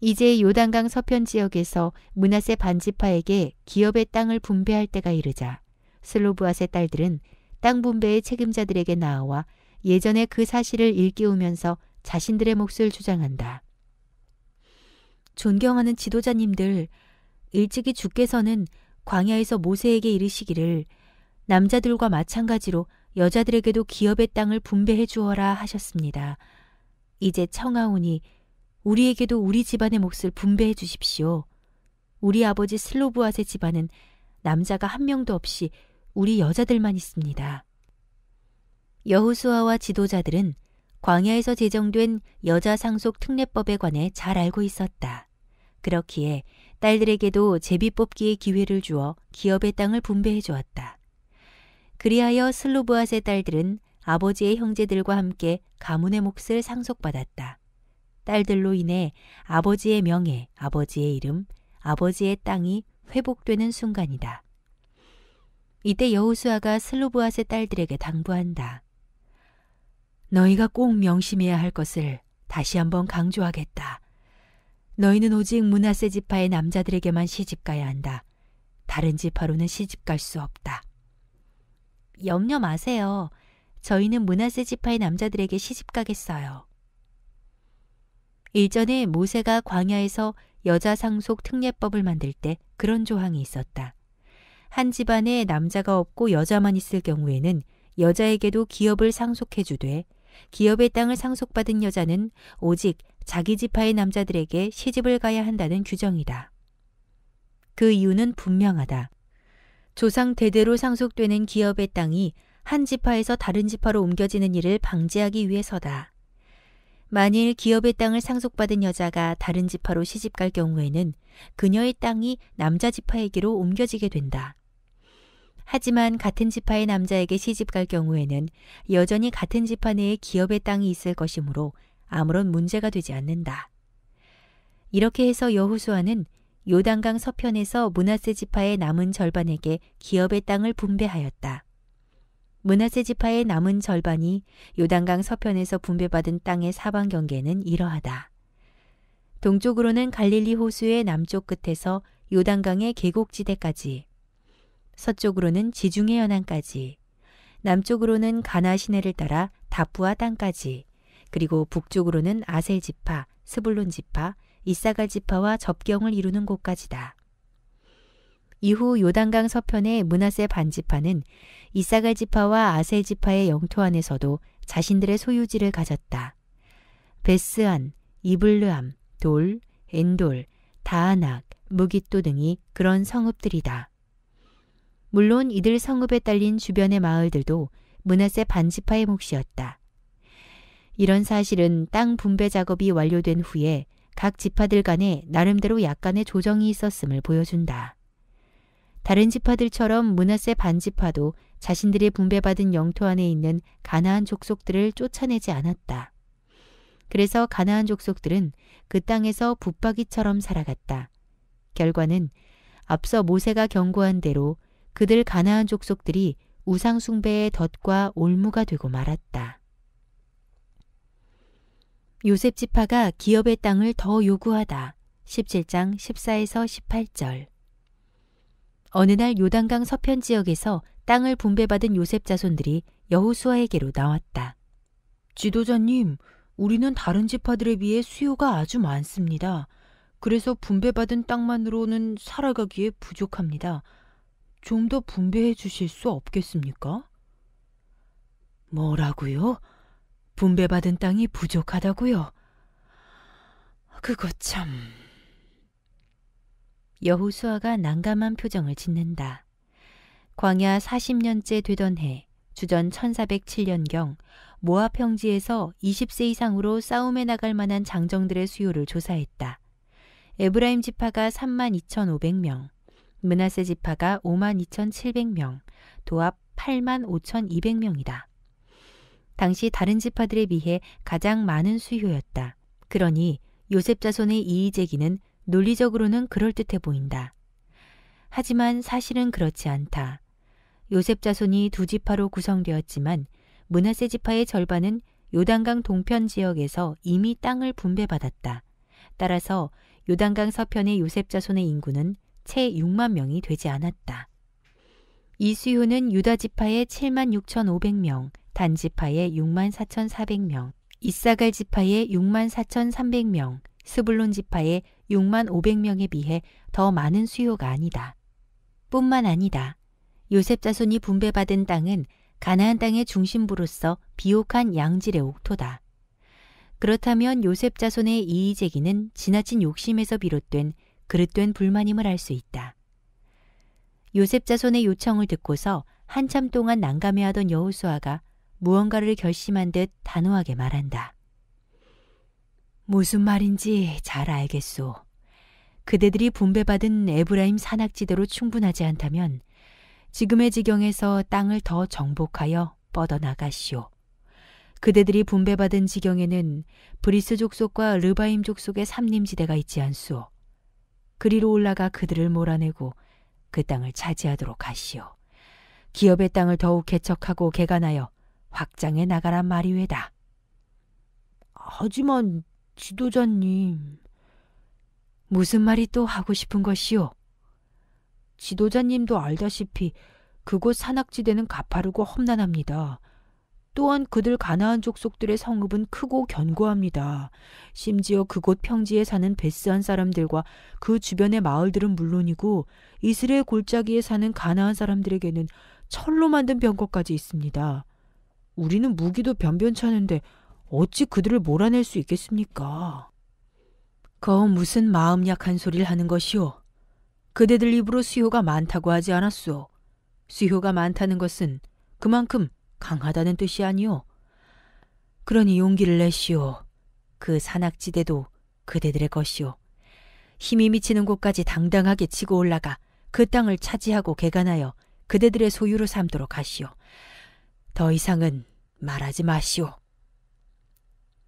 A: 이제 요단강 서편 지역에서 므낫세 반지파에게 기업의 땅을 분배할 때가 이르자 슬로브앗의 딸들은 땅 분배의 책임자들에게 나아와 예전에 그 사실을 일깨우면서 자신들의 몫을 주장한다. 존경하는 지도자님들, 일찍이 주께서는 광야에서 모세에게 이르시기를 남자들과 마찬가지로 여자들에게도 기업의 땅을 분배해 주어라 하셨습니다. 이제 청하오니 우리에게도 우리 집안의 몫을 분배해 주십시오. 우리 아버지 슬로브앗의 집안은 남자가 한 명도 없이 우리 여자들만 있습니다. 여호수아와 지도자들은 광야에서 제정된 여자 상속 특례법에 관해 잘 알고 있었다. 그렇기에 딸들에게도 제비 뽑기의 기회를 주어 기업의 땅을 분배해 주었다. 그리하여 슬로브앗의 딸들은 아버지의 형제들과 함께 가문의 몫을 상속받았다. 딸들로 인해 아버지의 명예, 아버지의 이름, 아버지의 땅이 회복되는 순간이다. 이때 여호수아가 슬로브앗의 딸들에게 당부한다. 너희가 꼭 명심해야 할 것을 다시 한번 강조하겠다. 너희는 오직 므낫세 지파의 남자들에게만 시집가야 한다. 다른 지파로는 시집갈 수 없다. 염려 마세요. 저희는 므낫세 지파의 남자들에게 시집가겠어요. 일전에 모세가 광야에서 여자 상속 특례법을 만들 때 그런 조항이 있었다. 한 집안에 남자가 없고 여자만 있을 경우에는 여자에게도 기업을 상속해 주되 기업의 땅을 상속받은 여자는 오직 자기 지파의 남자들에게 시집을 가야 한다는 규정이다. 그 이유는 분명하다. 조상 대대로 상속되는 기업의 땅이 한 지파에서 다른 지파로 옮겨지는 일을 방지하기 위해서다. 만일 기업의 땅을 상속받은 여자가 다른 지파로 시집갈 경우에는 그녀의 땅이 남자 지파에게로 옮겨지게 된다. 하지만 같은 지파의 남자에게 시집갈 경우에는 여전히 같은 지파 내에 기업의 땅이 있을 것이므로 아무런 문제가 되지 않는다. 이렇게 해서 여호수아는 요단강 서편에서 므낫세 지파의 남은 절반에게 기업의 땅을 분배하였다. 므낫세 지파의 남은 절반이 요단강 서편에서 분배받은 땅의 사방 경계는 이러하다. 동쪽으로는 갈릴리 호수의 남쪽 끝에서 요단강의 계곡지대까지, 서쪽으로는 지중해 연안까지, 남쪽으로는 가나 시내를 따라 다부아 땅까지, 그리고 북쪽으로는 아셀 지파, 스불론 지파, 이사갈 지파와 접경을 이루는 곳까지다. 이후 요단강 서편의 므낫세 반지파는 이사갈 지파와 아셀 지파의 영토 안에서도 자신들의 소유지를 가졌다. 베스안, 이블르암, 돌, 엔돌, 다아낙, 무깃도 등이 그런 성읍들이다. 물론 이들 성읍에 딸린 주변의 마을들도 므낫세 반지파의 몫이었다. 이런 사실은 땅 분배 작업이 완료된 후에 각 지파들 간에 나름대로 약간의 조정이 있었음을 보여준다. 다른 지파들처럼 므낫세 반지파도 자신들의 분배받은 영토 안에 있는 가나안 족속들을 쫓아내지 않았다. 그래서 가나안 족속들은 그 땅에서 붙박이처럼 살아갔다. 결과는 앞서 모세가 경고한 대로 그들 가나안 족속들이 우상 숭배의 덫과 올무가 되고 말았다. 요셉 지파가 기업의 땅을 더 요구하다. 17장 14에서 18절. 어느 날 요단강 서편 지역에서 땅을 분배받은 요셉 자손들이 여호수아에게로 나왔다. 지도자님, 우리는 다른 지파들에 비해 수요가 아주 많습니다. 그래서 분배받은 땅만으로는 살아가기에 부족합니다. 좀 더 분배해 주실 수 없겠습니까? 뭐라고요? 분배받은 땅이 부족하다고요? 그거 참... 여호수아가 난감한 표정을 짓는다. 광야 40년째 되던 해, 주전 1407년경 모압 평지에서 20세 이상으로 싸움에 나갈 만한 장정들의 수요를 조사했다. 에브라임 지파가 32,500명, 므낫세 지파가 52,700명, 도합 85,200명이다. 당시 다른 지파들에 비해 가장 많은 수요였다. 그러니 요셉 자손의 이의 제기는 논리적으로는 그럴듯해 보인다. 하지만 사실은 그렇지 않다. 요셉 자손이 두 지파로 구성되었지만 므낫세 지파의 절반은 요단강 동편 지역에서 이미 땅을 분배받았다. 따라서 요단강 서편의 요셉 자손의 인구는 채 6만 명이 되지 않았다. 이 수요는 유다 지파의 7만 6,500명, 단 지파의 6만 4,400명, 이사갈 지파의 6만 4,300명, 스불론 지파의 6만 500명에 비해 더 많은 수요가 아니다. 뿐만 아니다. 요셉 자손이 분배받은 땅은 가나안 땅의 중심부로서 비옥한 양질의 옥토다. 그렇다면 요셉 자손의 이의제기는 지나친 욕심에서 비롯된 그릇된 불만임을 알 수 있다. 요셉 자손의 요청을 듣고서 한참 동안 난감해하던 여호수아가 무언가를 결심한 듯 단호하게 말한다. 무슨 말인지 잘 알겠소. 그대들이 분배받은 에브라임 산악지대로 충분하지 않다면 지금의 지경에서 땅을 더 정복하여 뻗어나가시오. 그대들이 분배받은 지경에는 브리스 족속과 르바임 족속의 삼림지대가 있지 않소. 그리로 올라가 그들을 몰아내고 그 땅을 차지하도록 하시오. 기업의 땅을 더욱 개척하고 개간하여 확장해 나가란 말이외다. 하지만 지도자님, 무슨 말이 또 하고 싶은 것이오? 지도자님도 알다시피 그곳 산악지대는 가파르고 험난합니다. 또한 그들 가나안 족속들의 성읍은 크고 견고합니다. 심지어 그곳 평지에 사는 베스한 사람들과 그 주변의 마을들은 물론이고 이스라엘 골짜기에 사는 가나안 사람들에게는 철로 만든 병거까지 있습니다. 우리는 무기도 변변찮은데 어찌 그들을 몰아낼 수 있겠습니까? 거 무슨 마음 약한 소리를 하는 것이오? 그대들 입으로 수요가 많다고 하지 않았소. 수요가 많다는 것은 그만큼 강하다는 뜻이 아니오. 그러니 용기를 내시오. 그 산악지대도 그대들의 것이오. 힘이 미치는 곳까지 당당하게 치고 올라가 그 땅을 차지하고 개간하여 그대들의 소유로 삼도록 하시오. 더 이상은 말하지 마시오.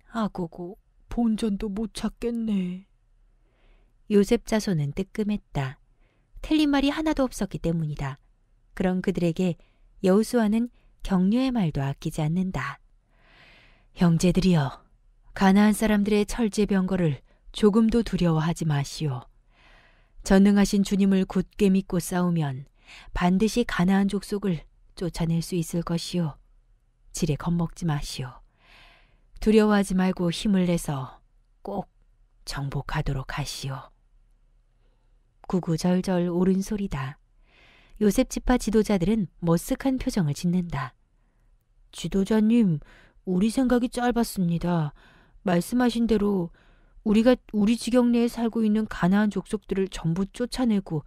A: 아고고 본전도 못 찾겠네. 요셉 자손은 뜨끔했다. 틀린 말이 하나도 없었기 때문이다. 그런 그들에게 여호수아는 격려의 말도 아끼지 않는다. 형제들이여, 가나안 사람들의 철제병거를 조금도 두려워하지 마시오. 전능하신 주님을 굳게 믿고 싸우면 반드시 가나안 족속을 쫓아낼 수 있을 것이오. 지레 겁먹지 마시오. 두려워하지 말고 힘을 내서 꼭 정복하도록 하시오. 구구절절 옳은 소리다. 요셉 지파 지도자들은 머쓱한 표정을 짓는다. 지도자님, 우리 생각이 짧았습니다. 말씀하신 대로 우리가 우리 지경 내에 살고 있는 가나안 족속들을 전부 쫓아내고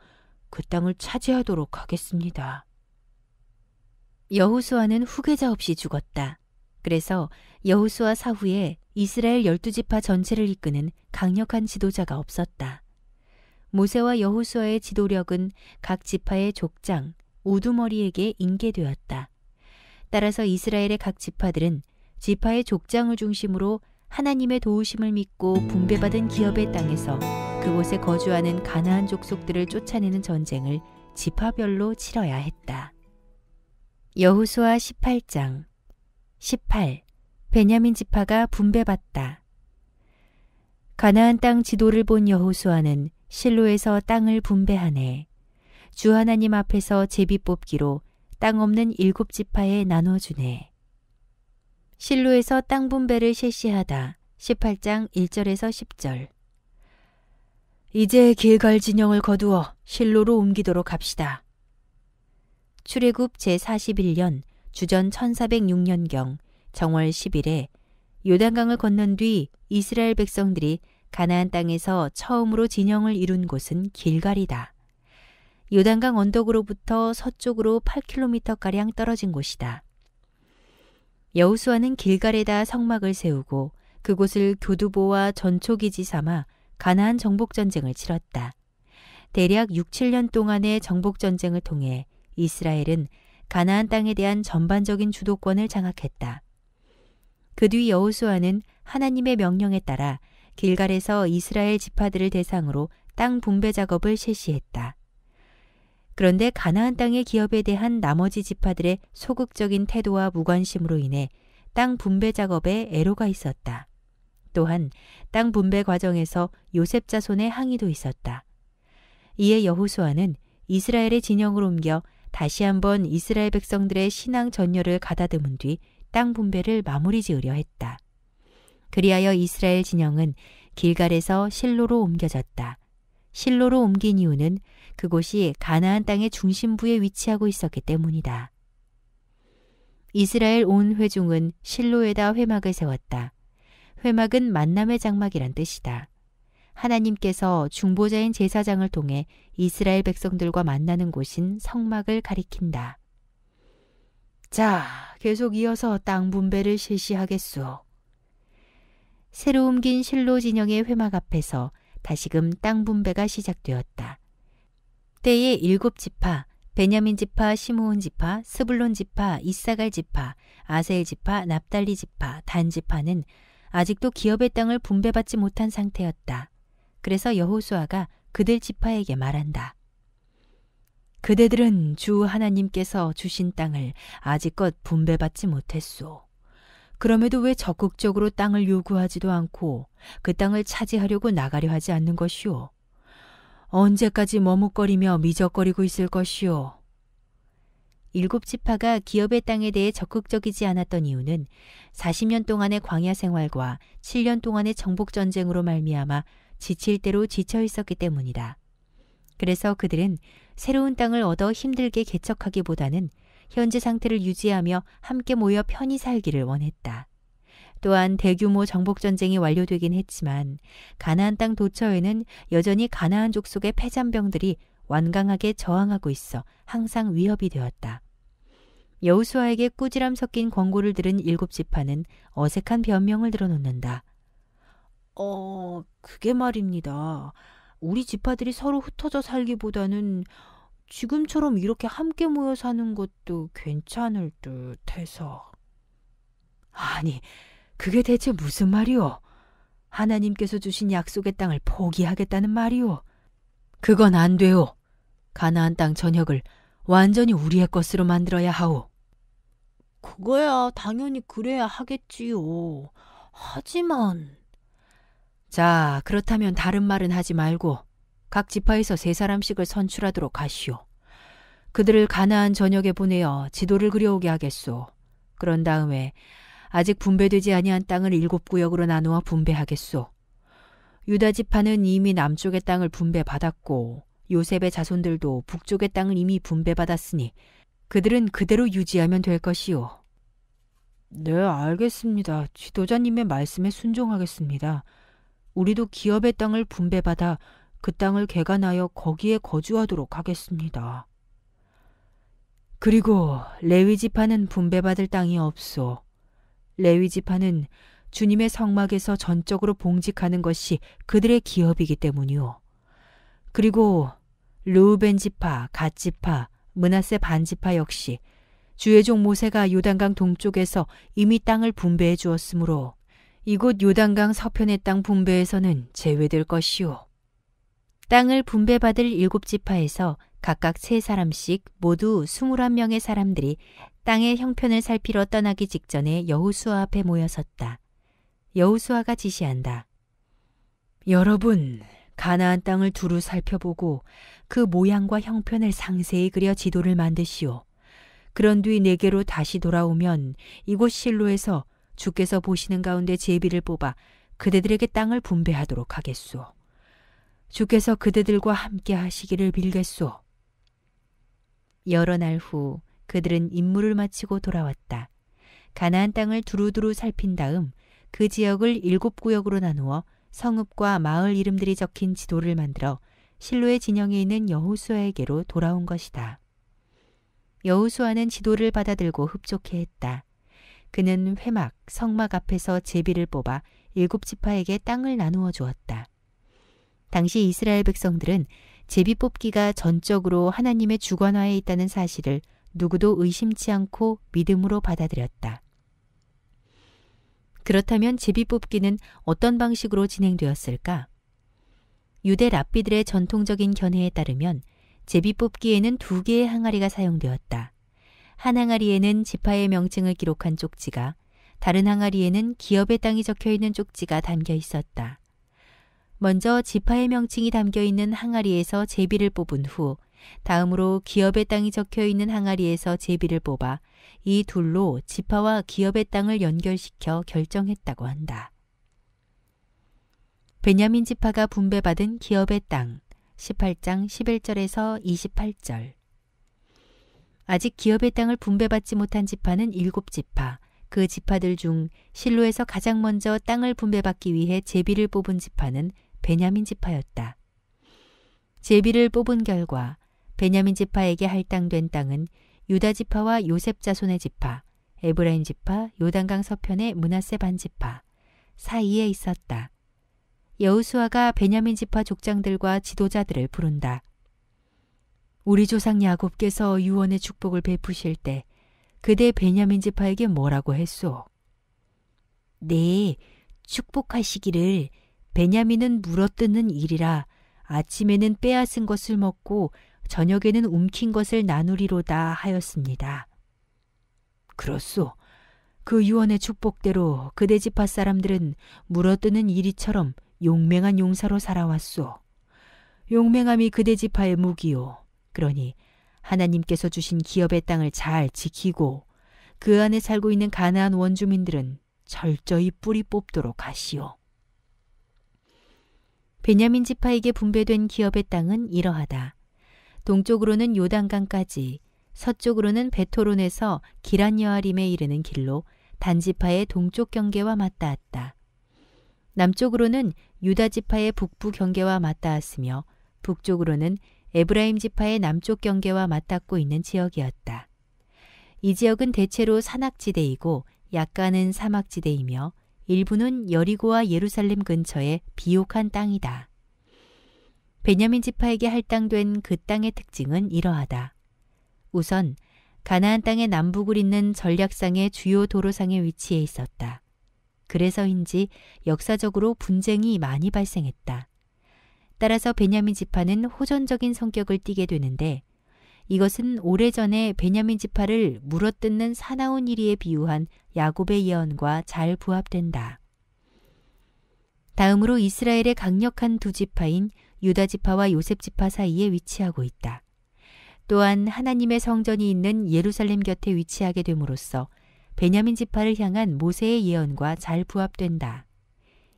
A: 그 땅을 차지하도록 하겠습니다. 여호수아는 후계자 없이 죽었다. 그래서 여호수아 사후에 이스라엘 12지파 전체를 이끄는 강력한 지도자가 없었다. 모세와 여호수아의 지도력은 각 지파의 족장, 우두머리에게 인계되었다. 따라서 이스라엘의 각 지파들은 지파의 족장을 중심으로 하나님의 도우심을 믿고 분배받은 기업의 땅에서 그곳에 거주하는 가나안 족속들을 쫓아내는 전쟁을 지파별로 치러야 했다. 여호수아 18장 18. 베냐민 지파가 분배받다. 가나안 땅 지도를 본 여호수아는 실로에서 땅을 분배하네. 주 하나님 앞에서 제비 뽑기로 땅 없는 7지파에 나눠주네. 실로에서 땅 분배를 실시하다. 18장 1절에서 10절. 이제 길갈 진영을 거두어 실로로 옮기도록 합시다. 출애굽 제41년 주전 1406년경 정월 10일에 요단강을 건넌 뒤 이스라엘 백성들이 가나안 땅에서 처음으로 진영을 이룬 곳은 길갈이다. 요단강 언덕으로부터 서쪽으로 8km가량 떨어진 곳이다. 여호수아는 길갈에다 성막을 세우고 그곳을 교두보와 전초기지 삼아 가나안 정복전쟁을 치렀다. 대략 6, 7년 동안의 정복전쟁을 통해 이스라엘은 가나안 땅에 대한 전반적인 주도권을 장악했다. 그 뒤 여호수아는 하나님의 명령에 따라 길갈에서 이스라엘 지파들을 대상으로 땅 분배 작업을 실시했다. 그런데 가나안 땅의 기업에 대한 나머지 지파들의 소극적인 태도와 무관심으로 인해 땅 분배 작업에 애로가 있었다. 또한 땅 분배 과정에서 요셉 자손의 항의도 있었다. 이에 여호수아는 이스라엘의 진영을 옮겨 다시 한번 이스라엘 백성들의 신앙 전열을 가다듬은 뒤 땅 분배를 마무리 지으려 했다. 그리하여 이스라엘 진영은 길갈에서 실로로 옮겨졌다. 실로로 옮긴 이유는 그곳이 가나안 땅의 중심부에 위치하고 있었기 때문이다. 이스라엘 온 회중은 실로에다 회막을 세웠다. 회막은 만남의 장막이란 뜻이다. 하나님께서 중보자인 제사장을 통해 이스라엘 백성들과 만나는 곳인 성막을 가리킨다. 자, 계속 이어서 땅 분배를 실시하겠소. 새로 옮긴 실로 진영의 회막 앞에서 다시금 땅 분배가 시작되었다. 때에 7지파, 베냐민 지파, 시므온 지파, 스불론 지파, 이사갈 지파, 아셀 지파, 납달리 지파, 단 지파는 아직도 기업의 땅을 분배받지 못한 상태였다. 그래서 여호수아가 그들 지파에게 말한다. 그대들은 주 하나님께서 주신 땅을 아직껏 분배받지 못했소. 그럼에도 왜 적극적으로 땅을 요구하지도 않고 그 땅을 차지하려고 나가려 하지 않는 것이오? 언제까지 머뭇거리며 미적거리고 있을 것이오? 7지파가 기업의 땅에 대해 적극적이지 않았던 이유는 40년 동안의 광야 생활과 7년 동안의 정복전쟁으로 말미암아 지칠 대로 지쳐 있었기 때문이다. 그래서 그들은 새로운 땅을 얻어 힘들게 개척하기보다는 현재 상태를 유지하며 함께 모여 편히 살기를 원했다. 또한 대규모 정복전쟁이 완료되긴 했지만 가나안 땅 도처에는 여전히 가나안 족속의 패잔병들이 완강하게 저항하고 있어 항상 위협이 되었다. 여호수아에게 꾸지람 섞인 권고를 들은 7지파는 어색한 변명을 들어놓는다. 그게 말입니다. 우리 지파들이 서로 흩어져 살기보다는 지금처럼 이렇게 함께 모여 사는 것도 괜찮을 듯 해서. 아니, 그게 대체 무슨 말이오? 하나님께서 주신 약속의 땅을 포기하겠다는 말이오? 그건 안 돼요. 가나안 땅 전역을 완전히 우리의 것으로 만들어야 하오. 그거야 당연히 그래야 하겠지요. 하지만... 자, 그렇다면 다른 말은 하지 말고 각 지파에서 3사람씩을 선출하도록 하시오. 그들을 가나안 전역에 보내어 지도를 그려오게 하겠소. 그런 다음에 아직 분배되지 아니한 땅을 7구역으로 나누어 분배하겠소. 유다 지파는 이미 남쪽의 땅을 분배받았고 요셉의 자손들도 북쪽의 땅을 이미 분배받았으니 그들은 그대로 유지하면 될 것이오. 네, 알겠습니다. 지도자님의 말씀에 순종하겠습니다. 우리도 기업의 땅을 분배받아 그 땅을 개간하여 거기에 거주하도록 하겠습니다. 그리고 레위 지파는 분배받을 땅이 없소. 레위 지파는 주님의 성막에서 전적으로 봉직하는 것이 그들의 기업이기 때문이오. 그리고 르우벤 지파, 갓 지파, 므낫세 반 지파 역시 주의 종 모세가 요단강 동쪽에서 이미 땅을 분배해 주었으므로 이곳 요단강 서편의 땅 분배에서는 제외될 것이오. 땅을 분배받을 7지파에서 각각 3사람씩 모두 21명의 사람들이 땅의 형편을 살피러 떠나기 직전에 여호수아 앞에 모여섰다. 여호수아가 지시한다. 여러분, 가나안 땅을 두루 살펴보고 그 모양과 형편을 상세히 그려 지도를 만드시오. 그런 뒤 내게로 다시 돌아오면 이곳 실로에서 주께서 보시는 가운데 제비를 뽑아 그대들에게 땅을 분배하도록 하겠소. 주께서 그대들과 함께 하시기를 빌겠소. 여러 날 후 그들은 임무를 마치고 돌아왔다. 가나안 땅을 두루두루 살핀 다음 그 지역을 7구역으로 나누어 성읍과 마을 이름들이 적힌 지도를 만들어 실로의 진영에 있는 여호수아에게로 돌아온 것이다. 여호수아는 지도를 받아들고 흡족해했다. 그는 회막, 성막 앞에서 제비를 뽑아 7지파에게 땅을 나누어 주었다. 당시 이스라엘 백성들은 제비 뽑기가 전적으로 하나님의 주관하에 있다는 사실을 누구도 의심치 않고 믿음으로 받아들였다. 그렇다면 제비 뽑기는 어떤 방식으로 진행되었을까? 유대 랍비들의 전통적인 견해에 따르면 제비 뽑기에는 2개의 항아리가 사용되었다. 한 항아리에는 지파의 명칭을 기록한 쪽지가, 다른 항아리에는 기업의 땅이 적혀 있는 쪽지가 담겨 있었다. 먼저 지파의 명칭이 담겨 있는 항아리에서 제비를 뽑은 후 다음으로 기업의 땅이 적혀 있는 항아리에서 제비를 뽑아 이 둘로 지파와 기업의 땅을 연결시켜 결정했다고 한다. 베냐민 지파가 분배받은 기업의 땅 18장 11절에서 28절. 아직 기업의 땅을 분배받지 못한 지파는 7지파, 그 지파들 중 실로에서 가장 먼저 땅을 분배받기 위해 제비를 뽑은 지파는 베냐민 지파였다. 제비를 뽑은 결과 베냐민 지파에게 할당된 땅은 유다 지파와 요셉 자손의 지파, 에브라임 지파, 요단강 서편의 므낫세 반 지파 사이에 있었다. 여호수아가 베냐민 지파 족장들과 지도자들을 부른다. 우리 조상 야곱께서 유언의 축복을 베푸실 때 그대 베냐민 지파에게 뭐라고 했소? 네, 축복하시기를 베냐민은 물어뜯는 일이라 아침에는 빼앗은 것을 먹고 저녁에는 움킨 것을 나누리로다 하였습니다. 그렇소. 그 유언의 축복대로 그대 지파 사람들은 물어뜯는 이리처럼 용맹한 용사로 살아왔소. 용맹함이 그대 지파의 무기요. 그러니 하나님께서 주신 기업의 땅을 잘 지키고 그 안에 살고 있는 가나안 원주민들은 철저히 뿌리 뽑도록 하시오. 베냐민 지파에게 분배된 기업의 땅은 이러하다. 동쪽으로는 요단강까지, 서쪽으로는 베토론에서 기란 여아림에 이르는 길로 단지파의 동쪽 경계와 맞닿았다. 남쪽으로는 유다 지파의 북부 경계와 맞닿았으며 북쪽으로는 에브라임 지파의 남쪽 경계와 맞닿고 있는 지역이었다. 이 지역은 대체로 산악지대이고 약간은 사막지대이며 일부는 여리고와 예루살렘 근처의 비옥한 땅이다. 베냐민 지파에게 할당된 그 땅의 특징은 이러하다. 우선 가나안 땅의 남북을 잇는 전략상의 주요 도로상에 위치해 있었다. 그래서인지 역사적으로 분쟁이 많이 발생했다. 따라서 베냐민 지파는 호전적인 성격을 띠게 되는데 이것은 오래전에 베냐민 지파를 물어뜯는 사나운 이리에 비유한 야곱의 예언과 잘 부합된다. 다음으로 이스라엘의 강력한 두 지파인 유다 지파와 요셉 지파 사이에 위치하고 있다. 또한 하나님의 성전이 있는 예루살렘 곁에 위치하게 됨으로써 베냐민 지파를 향한 모세의 예언과 잘 부합된다.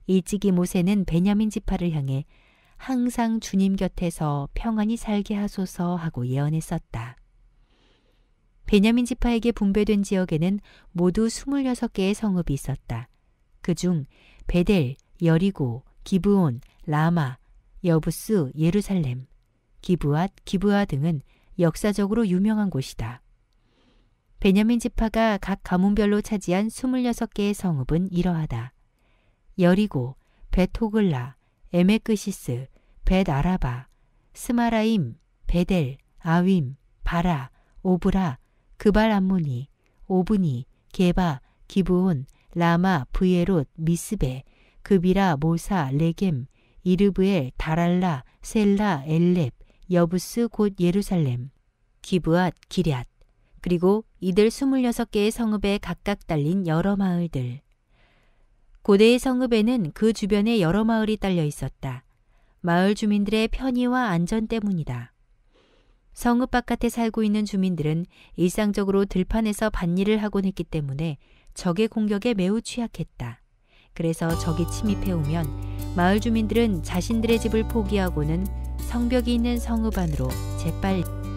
A: 일찍이 모세는 베냐민 지파를 향해 항상 주님 곁에서 평안히 살게 하소서 하고 예언했었다. 베냐민 지파에게 분배된 지역에는 모두 26개의 성읍이 있었다. 그중 베델, 여리고, 기브온, 라마, 여부스, 예루살렘, 기브앗, 기브아 등은 역사적으로 유명한 곳이다. 베냐민 지파가 각 가문별로 차지한 26개의 성읍은 이러하다. 여리고, 벳호글라, 에메크시스, 벳아라바, 스마라임, 베델, 아윈, 바라, 오브라, 그발 암모니, 오브니, 게바, 기브온, 라마, 브예롯, 미스베, 그비라, 모사, 레겜, 이르브엘, 다랄라, 셀라, 엘렙, 여부스 곧 예루살렘, 기브앗, 기럇, 그리고 이들 26개의 성읍에 각각 딸린 여러 마을들. 고대의 성읍에는 그 주변에 여러 마을이 딸려 있었다. 마을 주민들의 편의와 안전 때문이다. 성읍 바깥에 살고 있는 주민들은 일상적으로 들판에서 밭일을 하곤 했기 때문에 적의 공격에 매우 취약했다. 그래서 적이 침입해 오면 마을 주민들은 자신들의 집을 포기하고는 성벽이 있는 성읍 안으로 재빨리